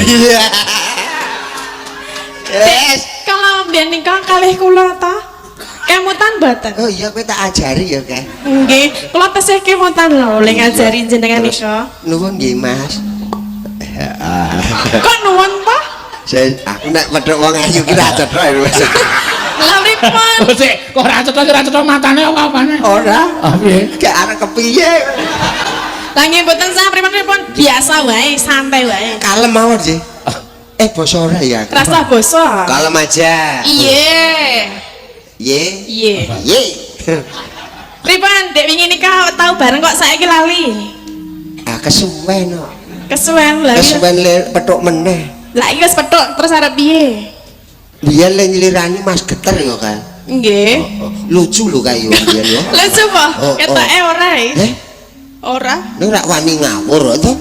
Iya. Yes. Kalau mbiyen nikah kalih kula ta. Kemutan mboten. Oh iya kowe tak ajari ya, Kak. Nggih, kula tesih kemutan lho oleh ngajari jenengan nika. Nuwun nggih, Mas. Kok nuwun ta? Aku nek wedhok wong ayu ki ra cetha wis. Lah pripun? Sik, kok ra cetha matane apa-apane. Ora. Ah piye? Gak arek kepiye. Lah nggih mboten sah pripun-pripun biasa wae, santai wae. Kalem mawon sih. Basa ora ya. Rasa basa. Kalem aja. Iye. Ye. Iye. Ye. Pripun dek wingi nikah tau bareng kok saiki lali. Kesuwen kok. Kesuwen lha. Kesuwen le petuk meneh. Lah iki wis petuk terus arep piye? Biyen le nyelirani Mas Geter ya, Kak. Nggih. Lucu lho kayu biyen ya. Lucu apa? Ketoke ora iki. Ora. Nek rak wani ngawur to.